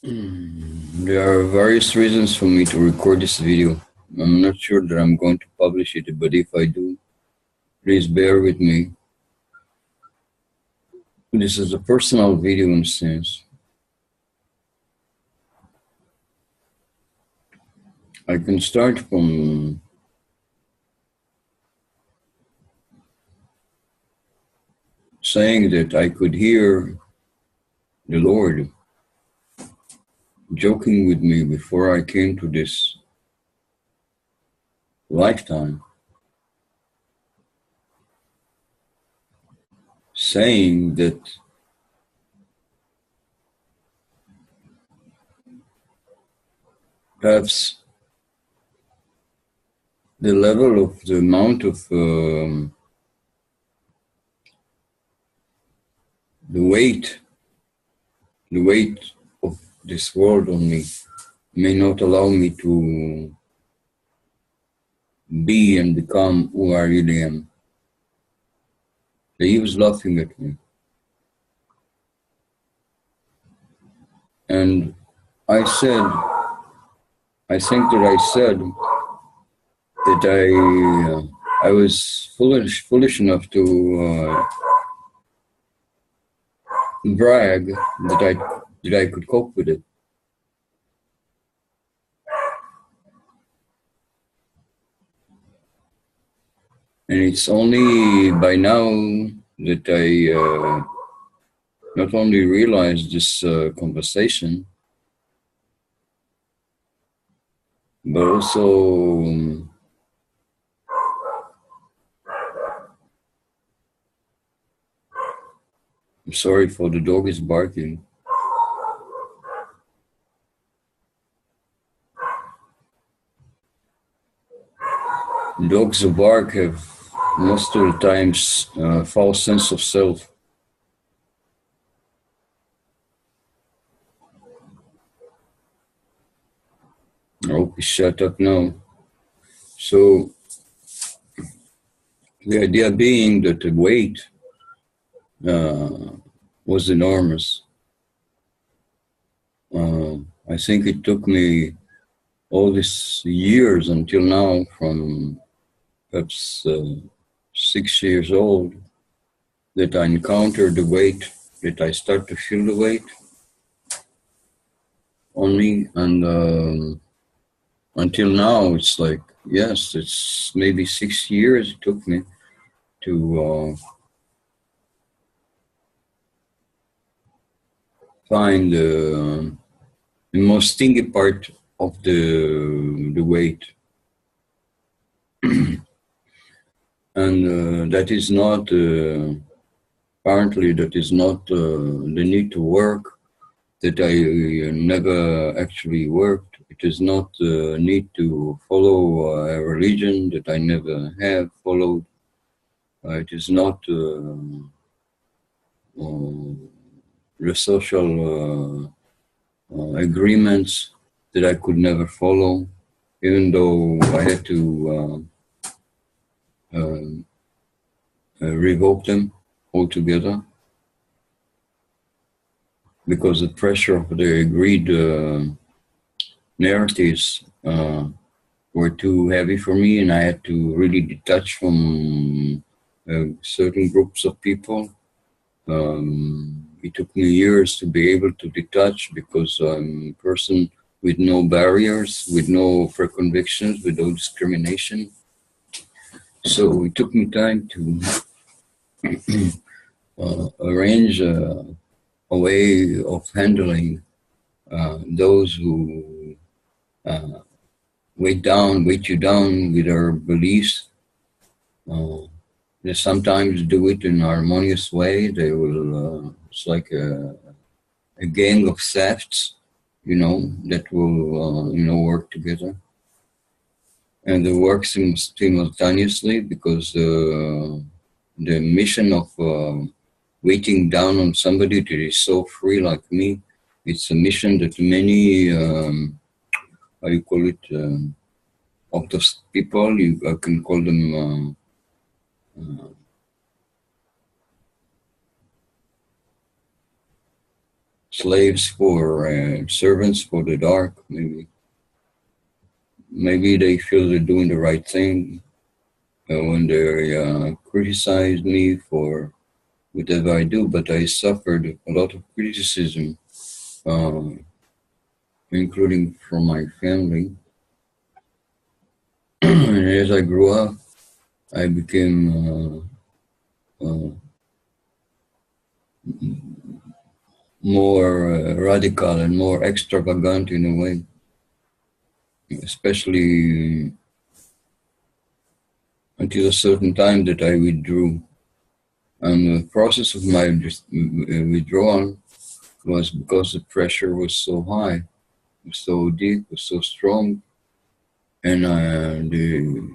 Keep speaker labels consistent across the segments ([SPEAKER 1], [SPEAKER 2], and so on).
[SPEAKER 1] There are various reasons for me to record this video. I'm not sure that I'm going to publish it, but if I do, please bear with me. This is a personal video in a sense. I can start from saying that I could hear the Lord joking with me before I came to this lifetime, saying that perhaps the level of the amount of the weight of this world on me may not allow me to be and become who I really am. He was laughing at me. And I said, I think that I said that I was foolish enough to brag that I could cope with it. And it's only by now that I not only realized this conversation, but also I'm sorry for the dog is barking. Dogs who bark have most of the times false sense of self. I hope he shut up now. So the idea being that the weight was enormous. I think it took me all these years until now, from perhaps 6 years old, that I encountered the weight, that I start to feel the weight on me. And until now, it's like, yes, it's maybe 6 years it took me to find the most stingy part of the weight. And that is not, apparently that is not the need to work, that I never actually worked. It is not the need to follow a religion that I never have followed. It is not the social agreements that I could never follow, even though I had to revoke them altogether because the pressure of the agreed narratives were too heavy for me, and I had to really detach from certain groups of people. It took me years to be able to detach because I'm a person with no barriers, with no preconvictions, with no discrimination. So it took me time to arrange a way of handling those who weight you down with their beliefs. They sometimes do it in an harmonious way. They will, it's like a gang of thefts, that will, work together. And they work simultaneously because the mission of weighting down on somebody that is so free like me, it's a mission that many, how you call it, of those people, I can call them slaves for servants for the dark. Maybe they feel they're doing the right thing when they criticize me for whatever I do, but I suffered a lot of criticism, uh, including from my family. And as I grew up, I became more radical and more extravagant in a way, especially until a certain time that I withdrew. And the process of my withdrawal was because the pressure was so high, was so deep, was so strong. And the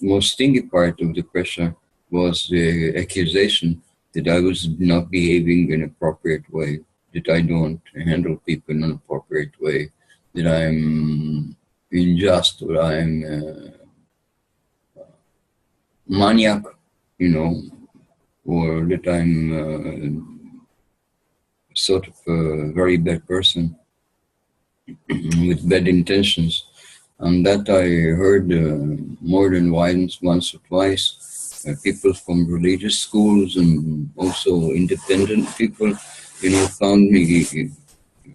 [SPEAKER 1] most stingy part of the pressure was the accusation that I was not behaving in an appropriate way, that I don't handle people in an appropriate way, that I'm unjust, or I'm maniac, you know, or that I'm sort of a very bad person with bad intentions. And that I heard more than once or twice. People from religious schools and also independent people, found me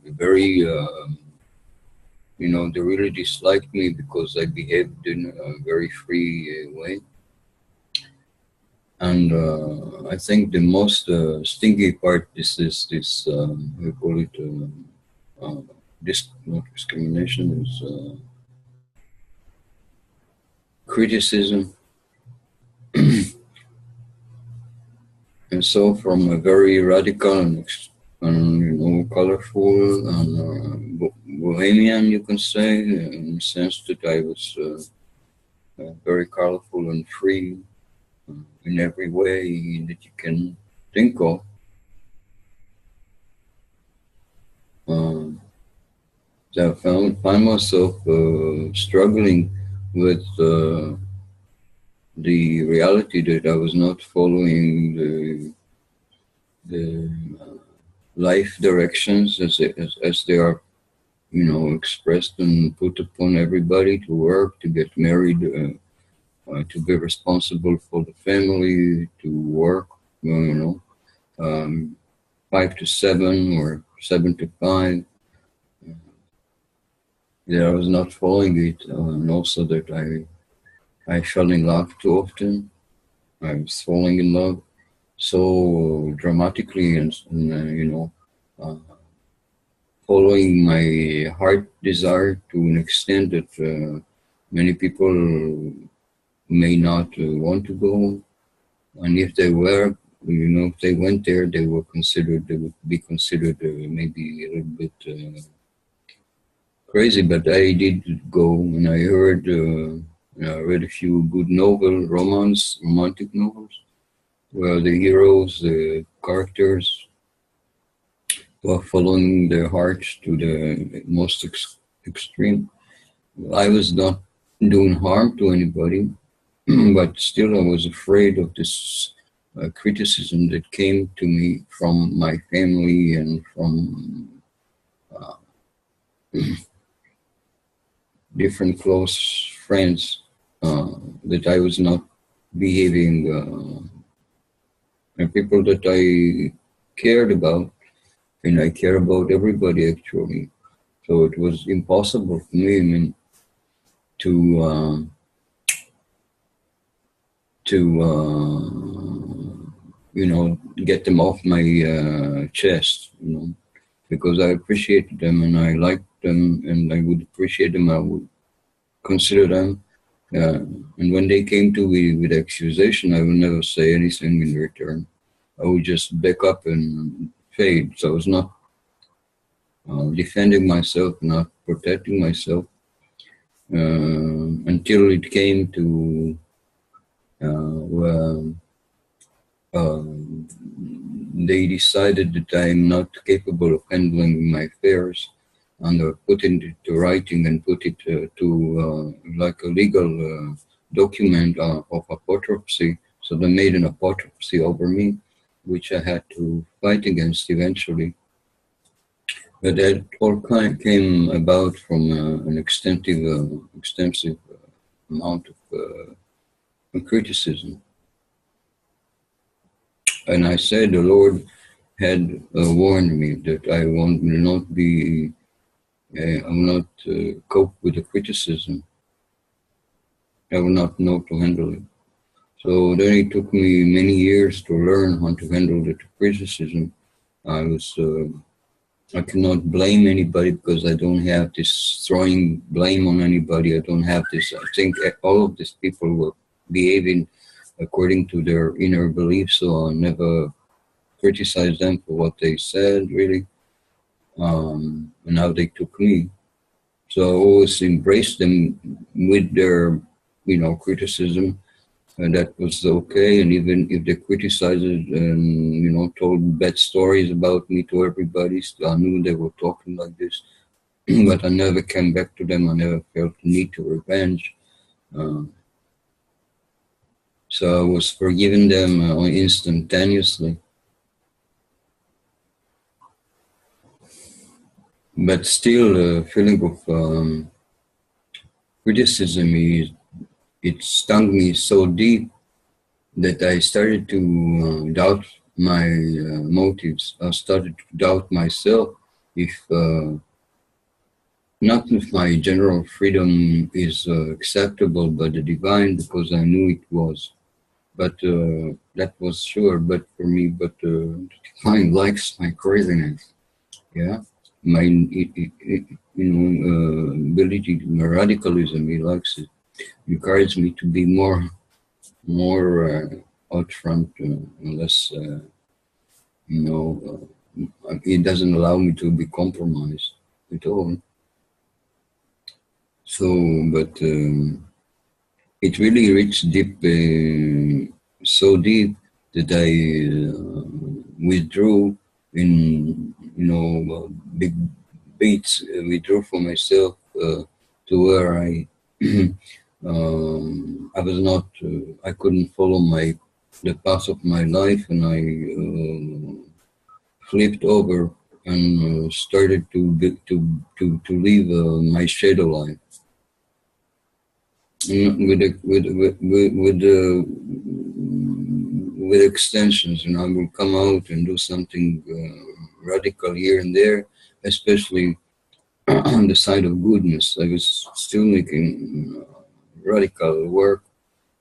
[SPEAKER 1] very, they really disliked me because I behaved in a very free way. And I think the most stinky part is this we call it not discrimination, is criticism. And so from a very radical and colorful and bohemian, you can say, in the sense that I was very colorful and free in every way that you can think of. So I find myself struggling with the reality that I was not following the life directions as they are, expressed and put upon everybody: to work, to get married, to be responsible for the family, to work, 5 to 7 or 7 to 5. That I was not following it, and also that I fell in love too often. I was falling in love so dramatically, and following my heart desire to an extent that many people may not want to go. And if they were, if they went there, they would be considered maybe a little bit crazy. But I did go, and I read a few good romantic novels, where the heroes, the characters, were following their hearts to the most extreme. I was not doing harm to anybody, but still I was afraid of this criticism that came to me from my family and from different close friends, that I was not behaving, and people that I cared about, and I care about everybody actually. So it was impossible for me, to get them off my chest, because I appreciated them and I liked them, and I would appreciate them. I would consider them. And when they came to me with accusation, I would never say anything in return. I would just back up and fade. So I was not defending myself, not protecting myself, until it came to where they decided that I am not capable of handling my affairs, and put it into writing and put it to like a legal document of apotropsy. So they made an apotropsy over me, which I had to fight against eventually. But that all came about from an extensive amount of criticism. And I said the Lord had warned me that will not be, I will not cope with the criticism. I will not know to handle it. So then it took me many years to learn how to handle the criticism. I cannot blame anybody because I don't have this throwing blame on anybody. I don't have this. I think all of these people were behaving according to their inner beliefs, so I never criticize them for what they said, really, and how they took me. So I always embraced them with their, criticism, and that was okay. And even if they criticized it and told bad stories about me to everybody, I knew they were talking like this. But I never came back to them. I never felt the need to revenge. So I was forgiving them instantaneously. But still, a feeling of criticism it stung me so deep that I started to doubt my motives. I started to doubt myself if not if my general freedom is acceptable by the divine, because I knew it was. But that was sure. But for me, the divine likes my craziness. Yeah, my ability, my radicalism. He likes it. Encourages me to be more out front, unless it doesn't allow me to be compromised at all. So, but it really reached deep, so deep that I withdrew in big beats. Withdrew for myself to where I I was not. I couldn't follow the path of my life, and I flipped over and started to live my shadow life with extensions. And I will come out and do something radical here and there, especially on the side of goodness. I was still making radical work,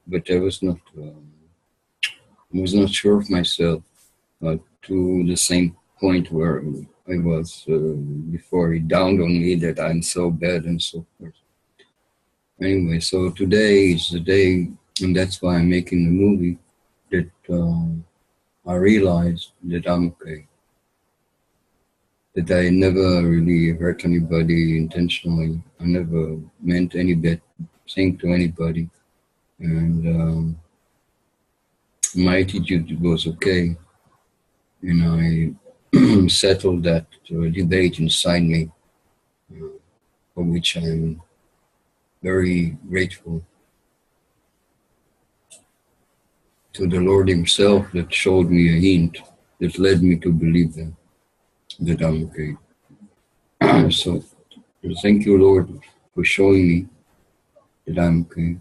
[SPEAKER 1] but I was not sure of myself to the same point where I was before it dawned on me that I'm so bad and so forth. Anyway, so today is the day, and that's why I'm making the movie, that I realized that I'm okay. That I never really hurt anybody intentionally. I never meant any bad thing to anybody. And my attitude was okay. And I settled that debate inside me, for which I'm very grateful to the Lord Himself that showed me a hint that led me to believe that I'm okay. So thank you, Lord, for showing me that I'm okay.